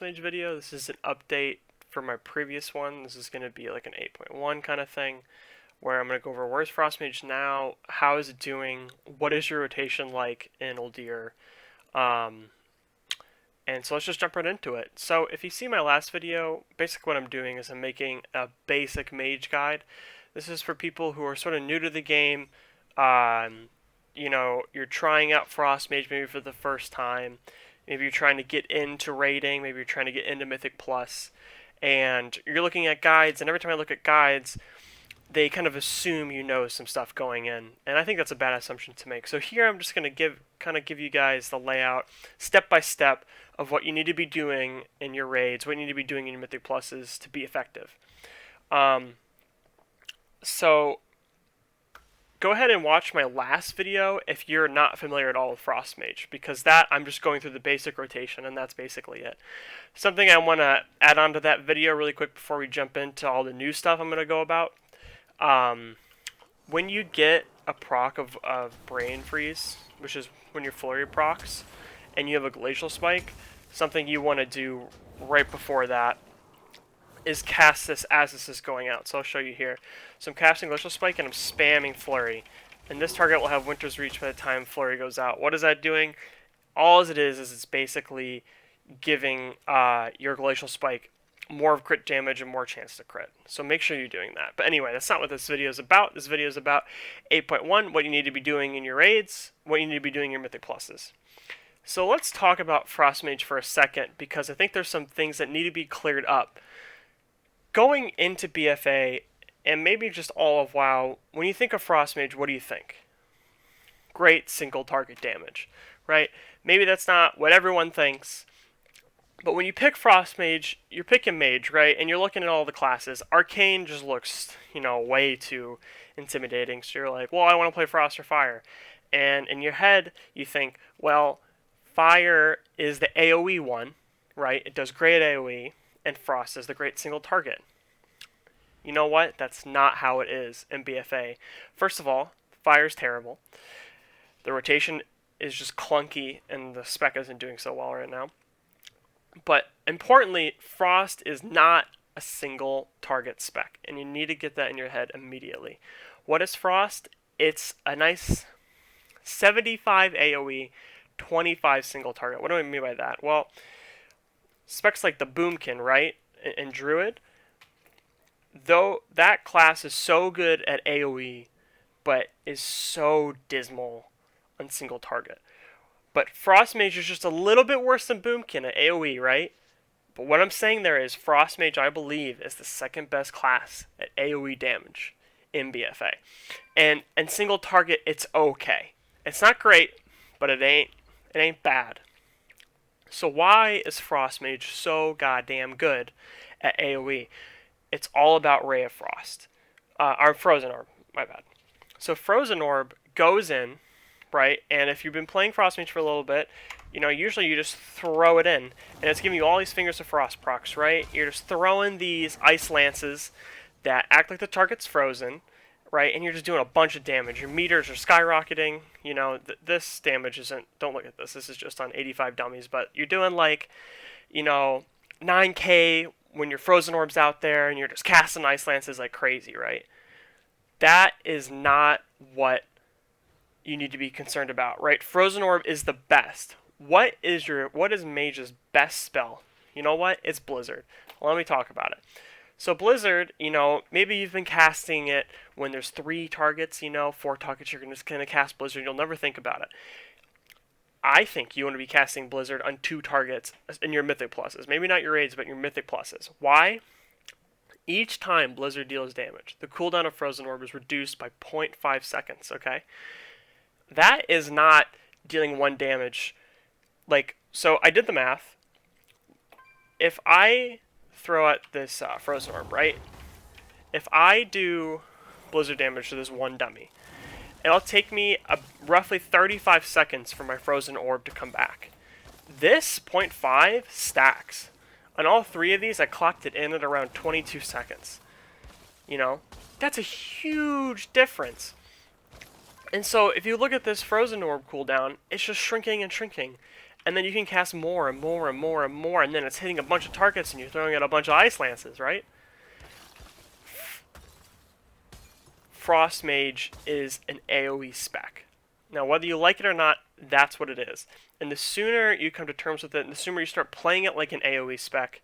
Mage video. This is an update for my previous one. This is going to be like an 8.1 kind of thing where I'm going to go over where's Frost Mage now, how is it doing, what is your rotation like in Uldir, and so let's just jump right into it. So if you see my last video, basically what I'm doing is I'm making a basic Mage guide. This is for people who are sort of new to the game. You're trying out Frost Mage maybe for the first time. Maybe you're trying to get into raiding. Maybe you're trying to get into Mythic Plus, and you're looking at guides. And every time I look at guides, they kind of assume you know some stuff going in, and I think that's a bad assumption to make. So here I'm just going to give you guys the layout, step by step, of what you need to be doing in your raids, what you need to be doing in your Mythic Pluses to be effective. So go ahead and watch my last video if you're not familiar at all with Frost Mage, because that I'm just going through the basic rotation, and that's basically it. Something I want to add on to that video really quick before we jump into all the new stuff I'm going to go about. When you get a proc of Brain Freeze, which is when your Flurry procs, and you have a Glacial Spike, something you want to do right before that is cast this as this is going out. So I'll show you here. So I'm casting Glacial Spike and I'm spamming Flurry. And this target will have Winter's Reach by the time Flurry goes out. What is that doing? All it is it's basically giving your Glacial Spike more of crit damage and more chance to crit. So make sure you're doing that. But anyway, that's not what this video is about. This video is about 8.1, what you need to be doing in your raids, what you need to be doing in your Mythic Pluses. So let's talk about Frost Mage for a second, because I think there's some things that need to be cleared up. Going into BFA, and maybe just all of WoW, when you think of Frost Mage, what do you think? Great single target damage, right? Maybe that's not what everyone thinks, but when you pick Frost Mage, you're picking Mage, right? And you're looking at all the classes. Arcane just looks, way too intimidating. So you're like, well, I want to play Frost or Fire. And in your head, you think, well, Fire is the AoE one, right? It does great AoE, and Frost is the great single target. You know what? That's not how it is in BFA. First of all, Fire's terrible. The rotation is just clunky, and the spec isn't doing so well right now. But importantly, Frost is not a single target spec, and you need to get that in your head immediately. What is Frost? It's a nice 75 AoE, 25 single target. What do I mean by that? Well, specs like the Boomkin, right, and Druid, though that class is so good at AoE, but is so dismal on single target. But Frost Mage is just a little bit worse than Boomkin at AoE, right? But what I'm saying there is Frost Mage, I believe, is the second best class at AoE damage in BFA. And single target, it's okay. It's not great, but it ain't bad. So why is Frost Mage so goddamn good at AoE? It's all about Ray of Frost. Or Frozen Orb, my bad. So Frozen Orb goes in, right? And if you've been playing Frost Mage for a little bit, usually you just throw it in, and it's giving you all these Fingers of Frost procs, right? You're just throwing these Ice Lances that act like the target's frozen, right? And you're just doing a bunch of damage. Your meters are skyrocketing. This damage isn't, don't look at this. This is just on 85 dummies, but you're doing like, 9k when your Frozen Orb's out there and you're just casting Ice Lances like crazy, right? That is not what you need to be concerned about, right? Frozen Orb is the best. What is Mage's best spell? You know what? It's Blizzard. Well, let me talk about it. So Blizzard, maybe you've been casting it when there's 3 targets, 4 targets, you're just going to cast Blizzard. You'll never think about it. I think you want to be casting Blizzard on 2 targets in your Mythic Pluses. Maybe not your raids, but your Mythic Pluses. Why? Each time Blizzard deals damage, the cooldown of Frozen Orb is reduced by 0.5 seconds, okay? That is not dealing 1 damage. So I did the math. If I throw out this Frozen Orb, right? If I do Blizzard damage to this 1 dummy, it'll take me roughly 35 seconds for my Frozen Orb to come back. This 0.5 stacks. On all 3 of these, I clocked it in at around 22 seconds. That's a huge difference. And so if you look at this Frozen Orb cooldown, it's just shrinking and shrinking. and then you can cast more and more and more and more, and then it's hitting a bunch of targets, and you're throwing out a bunch of Ice Lances, right? Frost Mage is an AoE spec. Now, whether you like it or not, that's what it is. And the sooner you come to terms with it, and the sooner you start playing it like an AoE spec,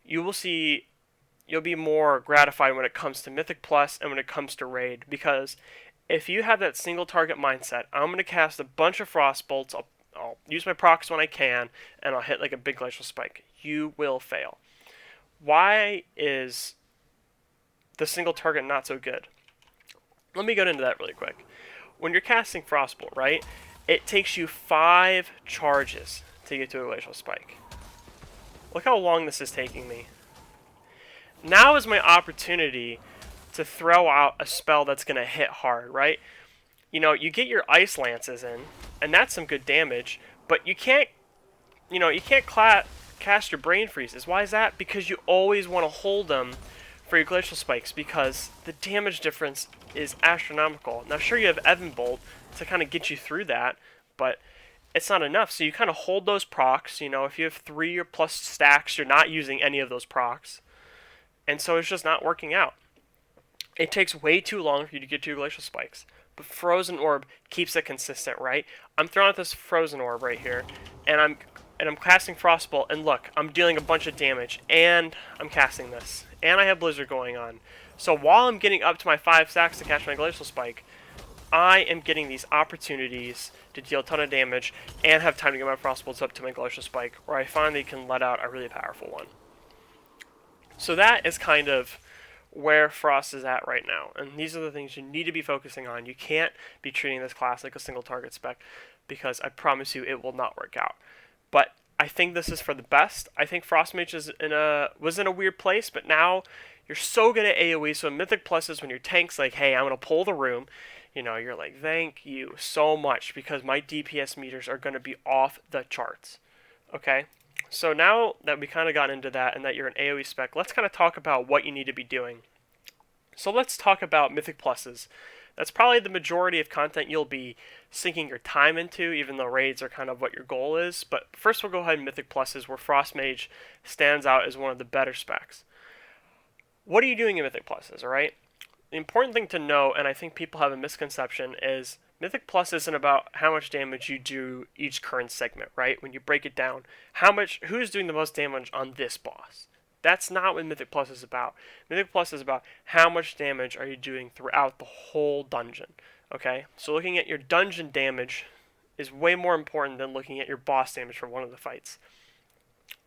you will see you'll be more gratified when it comes to Mythic Plus and when it comes to Raid. Because if you have that single target mindset, I'm going to cast a bunch of Frost Bolts, I'll use my procs when I can, and I'll hit like a big Glacial Spike. You will fail. Why is the single target not so good? Let me get into that really quick. When you're casting Frostbolt, right, it takes you 5 charges to get to a Glacial Spike. Look how long this is taking me. Now is my opportunity to throw out a spell that's going to hit hard, right? You know, you get your Ice Lances in, and that's some good damage, but you can't cast your Brain Freezes. Why is that? Because you always want to hold them for your Glacial Spikes, because the damage difference is astronomical. Now, sure, you have Evan Bolt to kind of get you through that, but it's not enough. So you kind of hold those procs. You know, if you have 3 or plus stacks, you're not using any of those procs. And so it's just not working out. It takes way too long for you to get to your Glacial Spikes. But Frozen Orb keeps it consistent, right? I'm throwing out this Frozen Orb right here, and I'm casting Frostbolt, and look, I'm dealing a bunch of damage, and I'm casting this. And I have Blizzard going on. So while I'm getting up to my 5 stacks to catch my Glacial Spike, I am getting these opportunities to deal a ton of damage and have time to get my Frostbolts up to my Glacial Spike, where I finally can let out a really powerful one. So that is kind of where Frost is at right now. And these are the things you need to be focusing on. You can't be treating this class like a single target spec, because I promise you it will not work out. But I think this is for the best. I think Frost Mage was in a weird place, but now you're so good at AoE. So Mythic Plus is when your tank's like, hey, I'm going to pull the room. You know, you're like, thank you so much, because my DPS meters are going to be off the charts. Okay? So now that we kind of got into that and that you're an AoE spec, let's kind of talk about what you need to be doing. So let's talk about Mythic Pluses. That's probably the majority of content you'll be sinking your time into, even though raids are kind of what your goal is. But first we'll go ahead and Mythic Pluses, where Frost Mage stands out as one of the better specs. What are you doing in Mythic Pluses, alright? The important thing to know, and I think people have a misconception, is Mythic Plus isn't about how much damage you do each current segment, right? When you break it down, who's doing the most damage on this boss? That's not what Mythic Plus is about. Mythic Plus is about how much damage are you doing throughout the whole dungeon, okay? So looking at your dungeon damage is way more important than looking at your boss damage for one of the fights.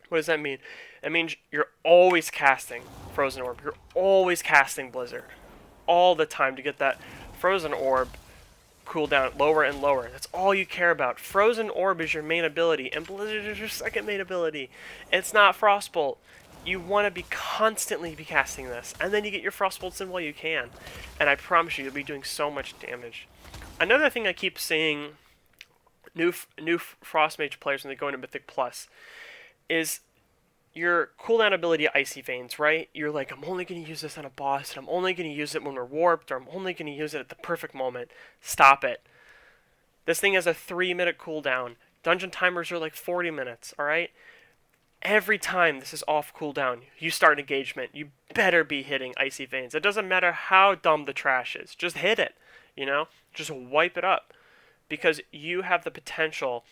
What does that mean? It means you're always casting Frozen Orb. You're always casting Blizzard. All the time to get that Frozen Orb cooldown lower and lower. That's all you care about. Frozen Orb is your main ability, and Blizzard is your second main ability. It's not Frostbolt. You want to be constantly casting this, and then you get your Frostbolts in while you can. And I promise you'll be doing so much damage. Another thing I keep seeing new Frost Mage players when they go into Mythic Plus is your cooldown ability, Icy Veins, right? You're like, I'm only going to use this on a boss, and I'm only going to use it when we're warped, or I'm only going to use it at the perfect moment. Stop it. This thing has a 3-minute cooldown. Dungeon timers are like 40 minutes, alright? Every time this is off cooldown, you start engagement, you better be hitting Icy Veins. It doesn't matter how dumb the trash is. Just hit it, you know? Just wipe it up. Because you have the potential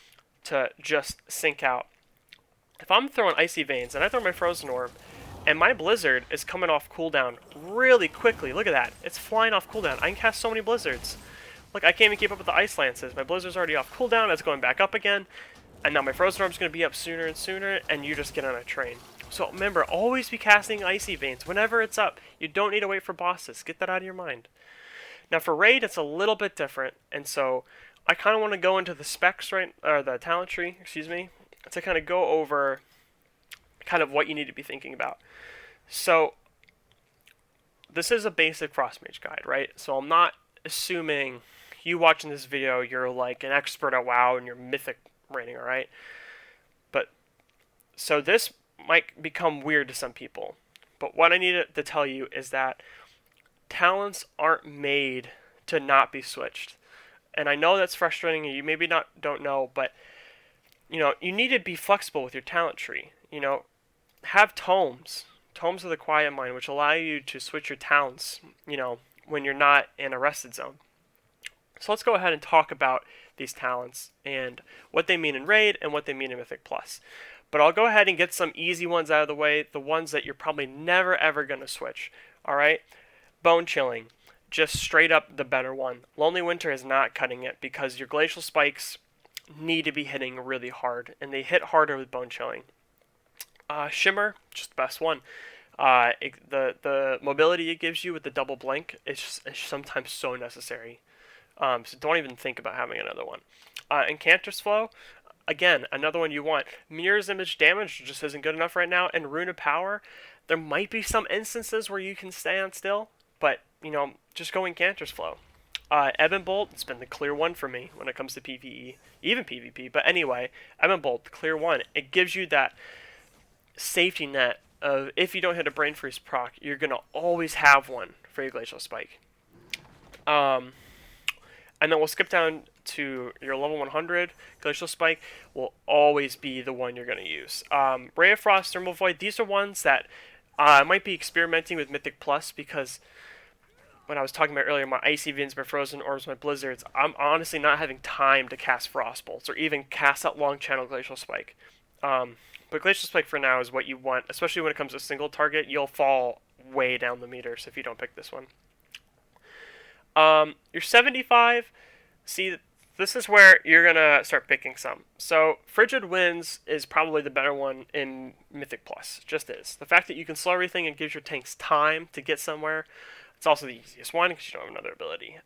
to just sink out. If I'm throwing Icy Veins, and I throw my Frozen Orb, and my Blizzard is coming off cooldown really quickly, look at that. It's flying off cooldown. I can cast so many Blizzards. Look, I can't even keep up with the Ice Lances. My Blizzard's already off cooldown, it's going back up again, and now my Frozen Orb's going to be up sooner and sooner, and you just get on a train. So remember, always be casting Icy Veins whenever it's up. You don't need to wait for bosses. Get that out of your mind. Now for Raid, it's a little bit different, and so I kind of want to go into the specs, or the talent tree, excuse me, to kind of go over kind of what you need to be thinking about. So this is a basic Frost Mage guide, right? So I'm not assuming you watching this video, you're like an expert at WoW and you're Mythic rating, alright? But, so this might become weird to some people. But what I need to tell you is that talents aren't made to not be switched. And I know that's frustrating, and you maybe don't know, but you need to be flexible with your talent tree. Have tomes. Tomes of the Quiet Mind, which allow you to switch your talents, when you're not in a rested zone. So let's go ahead and talk about these talents and what they mean in Raid and what they mean in Mythic Plus. But I'll go ahead and get some easy ones out of the way, the ones that you're probably never ever going to switch. Alright? Bone Chilling. Just straight up the better one. Lonely Winter is not cutting it because your Glacial Spikes need to be hitting really hard, and they hit harder with Bone Chilling. Shimmer, just the best one. The mobility it gives you with the double blink is sometimes so necessary. So don't even think about having another one. Incanter's Flow, again, another one you want. Mirror's Image damage just isn't good enough right now. And Rune of Power, there might be some instances where you can stand still, but, just go Incanter's Flow. Ebb and Bolt, it's been the clear one for me when it comes to PvE, even PvP. But anyway, Ebb and Bolt, the clear one. It gives you that safety net of if you don't hit a Brain Freeze proc, you're going to always have one for your Glacial Spike. And then we'll skip down to your level 100. Glacial Spike will always be the one you're going to use. Ray of Frost, Thermal Void, these are ones that I might be experimenting with Mythic Plus because when I was talking about earlier, my Icy Veins, my Frozen Orbs, my Blizzards, I'm honestly not having time to cast Frost Bolts or even cast that long channel Glacial Spike. But Glacial Spike for now is what you want, especially when it comes to single target. You'll fall way down the meters if you don't pick this one. Your 75, see, this is where you're going to start picking some. So, Frigid Winds is probably the better one in Mythic Plus. Just is. The fact that you can slow everything and gives your tanks time to get somewhere, it's also the easiest one because you don't have another ability.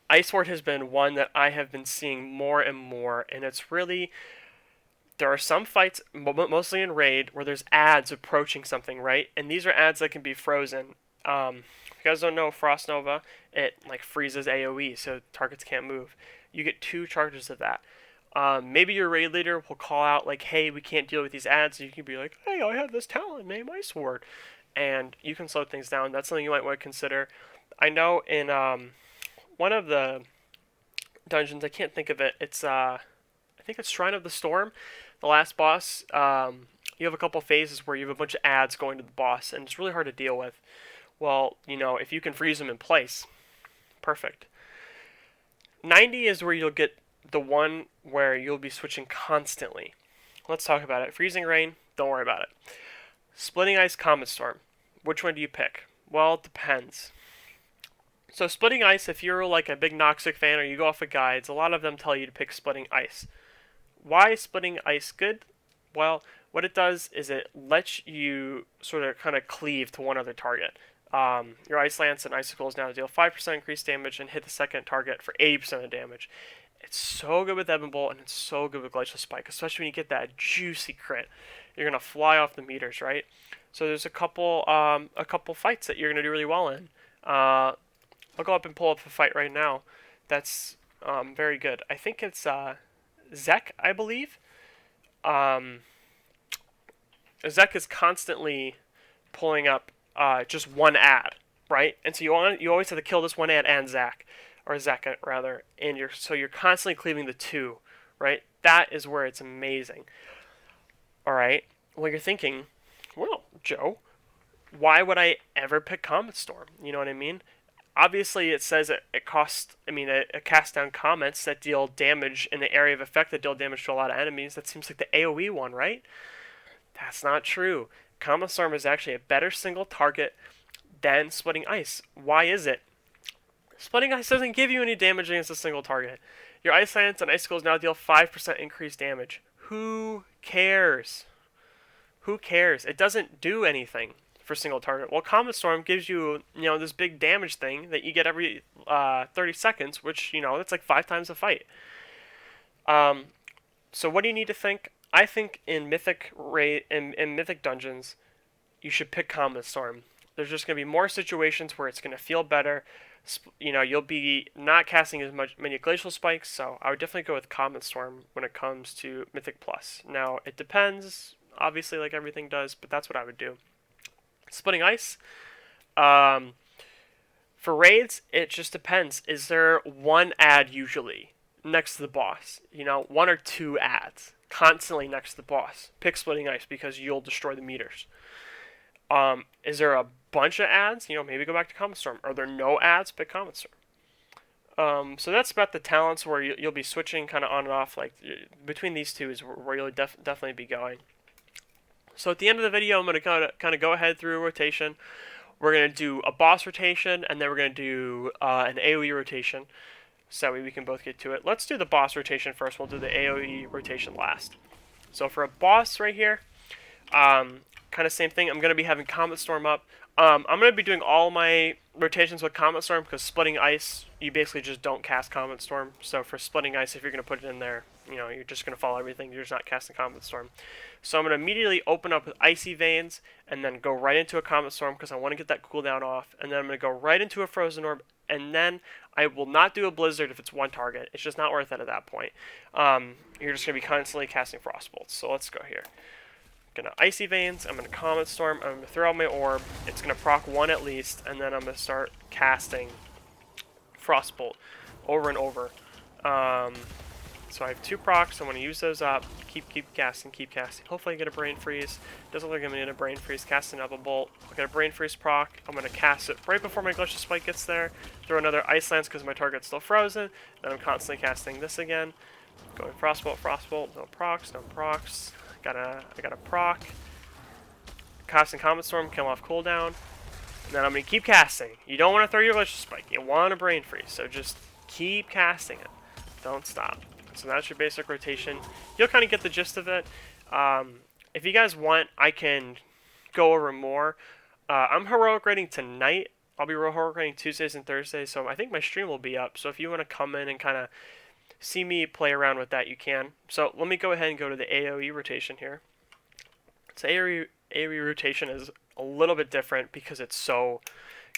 Ice Ward has been one that I have been seeing more and more, and it's really... There are some fights, mostly in Raid, where there's ads approaching something, right? And these are ads that can be frozen. If you guys don't know Frost Nova, it freezes AoE, so targets can't move. You get 2 charges of that. Maybe your raid leader will call out hey, we can't deal with these ads. So you can be like, hey, I have this talent named Ice Ward, and you can slow things down. That's something you might want to consider. I know in one of the dungeons, I can't think of it. It's I think it's Shrine of the Storm, the last boss. You have a couple phases where you have a bunch of ads going to the boss, and it's really hard to deal with. Well, if you can freeze them in place, perfect. 90 is where you'll get the one where you'll be switching constantly. Let's talk about it. Freezing Rain, don't worry about it. Splitting Ice, Comet Storm. Which one do you pick? Well, it depends. So Splitting Ice, if you're a big Noxic fan or you go off of guides, a lot of them tell you to pick Splitting Ice. Why is Splitting Ice good? Well, what it does is it lets you sort of kind of cleave to one other target. Your Ice Lance and Icicles now deal 5% increased damage and hit the second target for 80% of the damage. It's so good with Ebb and Bolt, and it's so good with Glacial Spike, especially when you get that juicy crit. You're going to fly off the meters, right? So there's a couple fights that you're going to do really well in. I'll go up and pull up a fight right now that's very good. I think it's Zek, I believe. Zek is constantly pulling up just one ad, right? And so you always have to kill this one ad and Zek, or Zek rather, and you're constantly cleaving the 2, right? That is where it's amazing. All right. Well, you're thinking, well, Joe, why would I ever pick Comet Storm? You know what I mean? Obviously, it says it casts down comets that deal damage in the area of effect that deal damage to a lot of enemies. That seems like the AoE one, right? That's not true. Comet Storm is actually a better single target than Splitting Ice. Why is it? Splitting Ice doesn't give you any damage against a single target. Your Ice Lance and Icicles now deal 5% increased damage. Who cares? Who cares? It doesn't do anything for single target. Well, Comet Storm gives you, this big damage thing that you get every 30 seconds, which, that's 5 times a fight. So what do you need to think? I think in Mythic in Mythic dungeons, you should pick Comet Storm. There's just going to be more situations where it's going to feel better. You'll be not casting many Glacial Spikes, so I would definitely go with Comet Storm when it comes to Mythic Plus. Now, it depends, obviously, like everything does, but that's what I would do. Splitting Ice. For raids, it just depends. Is there one ad usually? next to the boss. You know, 1 or 2 ads constantly next to the boss. Pick splitting ice because you'll destroy the meters. Is there a bunch of ads? You know, maybe go back to Comet Storm. Are there no ads? Pick Comet Storm. So that's about the talents where you'll be switching kind of on and off. Like between these two is where you'll definitely be going. So at the end of the video, I'm going to kind of go ahead through a rotation. We're going to do a boss rotation, and then we're going to do an AoE rotation. So we can both get to it. Let's do the boss rotation first. We'll do the AoE rotation last. So for a boss right here, kind of same thing. I'm going to be having Comet Storm up. I'm going to be doing all my rotations with Comet Storm because splitting ice, you basically just don't cast Comet Storm. So for splitting ice, if you're going to put it in there, you know, you're just going to follow everything. You're just not casting Comet Storm. So I'm going to immediately open up with Icy Veins and then go right into a Comet Storm because I want to get that cooldown off. And then I'm going to go right into a Frozen Orb. And then I will not do a Blizzard if it's one target. It's just not worth it at that point. You're just going to be constantly casting Frost Bolts. So let's go here. I'm going to Icy Veins, I'm going to Comet Storm, I'm going to throw out my Orb, it's going to proc 1 at least, and then I'm going to start casting Frostbolt over and over. So I have 2 procs, I'm going to use those up, keep casting. Hopefully I get a Brain Freeze. Doesn't look like I'm going to get a Brain Freeze, casting up a Bolt. I'll get a Brain Freeze proc, I'm going to cast it right before my Glacial Spike gets there, throw another Ice Lance because my target's still frozen, then I'm constantly casting this again. Going Frostbolt, no procs. I got a proc. Casting Comet Storm, kill off cooldown. And then I'm going to keep casting. You don't want to throw your Glacial Spike. You want a Brain Freeze. So just keep casting it. Don't stop. So that's your basic rotation. You'll kind of get the gist of it. If you guys want, I can go over more. I'm heroic rating tonight. I'll be heroic rating Tuesdays and Thursdays. So I think my stream will be up. So if you want to come in and kind of see me play around with that, you can. So let me go ahead and go to the AoE rotation here. So AoE rotation is a little bit different because it's so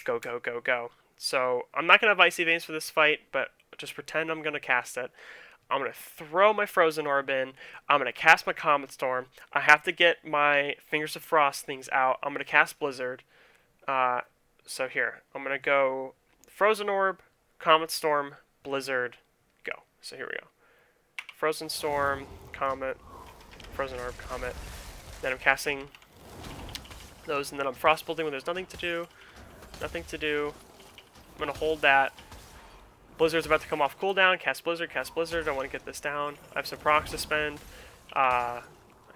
go. So I'm not going to have Icy Veins for this fight, but just pretend I'm going to cast it. I'm going to throw my Frozen Orb in. I'm going to cast my Comet Storm. I have to get my Fingers of Frost things out. I'm going to cast Blizzard. So here, I'm going to go Frozen Orb, Comet Storm, Blizzard, go. So here we go. Frozen Storm, Comet, Frozen Orb, Comet. Then I'm casting those, and then I'm Frostbolting when there's nothing to do. I'm going to hold that. Blizzard's about to come off cooldown. Cast Blizzard. I want to get this down. I have some procs to spend. I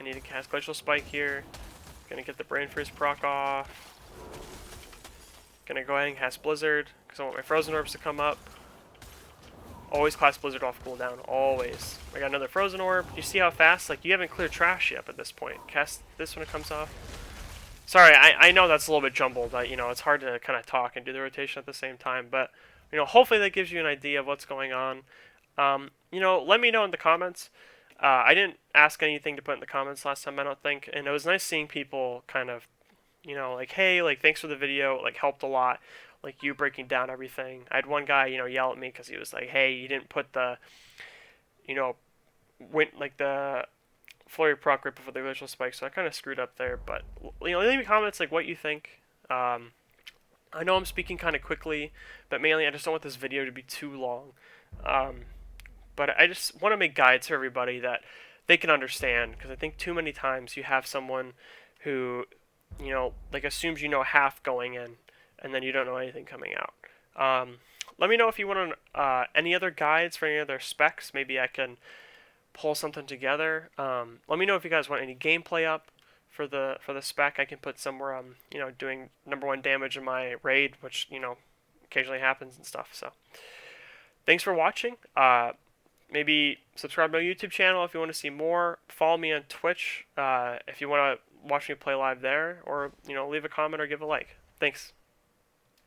need to cast Glacial Spike here. Going to get the Brain Freeze proc off. Going to go ahead and cast Blizzard because I want my Frozen Orbs to come up. Always cast Blizzard off cooldown. Always. I got another Frozen Orb. You see how fast? Like, you haven't cleared trash yet at this point. Cast this when it comes off. Sorry, I know that's a little bit jumbled. You know, it's hard to kind of talk and do the rotation at the same time. But, you know, hopefully that gives you an idea of what's going on. You know, let me know in the comments. I didn't ask anything to put in the comments last time, I don't think. And it was nice seeing people kind of, you know, like, hey, like, thanks for the video. Like, helped a lot. Like, you breaking down everything. I had one guy, you know, yell at me because he was like, hey, you didn't put the, you know, the flurry proc right before the Glacial Spike, so I kind of screwed up there. But, you know, leave me comments, like, what you think. I know I'm speaking kind of quickly, but mainly I just don't want this video to be too long. But I just want to make guides for everybody that they can understand, because I think too many times you have someone who, you know, like, assumes you know half going in, and then you don't know anything coming out. Let me know if you want any other guides for any other specs. Maybe I can pull something together. Let me know if you guys want any gameplay up for the spec. I can put somewhere I'm, you know, doing #1 damage in my raid, which, you know, occasionally happens and stuff. So thanks for watching. Maybe subscribe to my YouTube channel if you want to see more. Follow me on Twitch if you want to watch me play live there, or, you know, leave a comment or give a like. Thanks.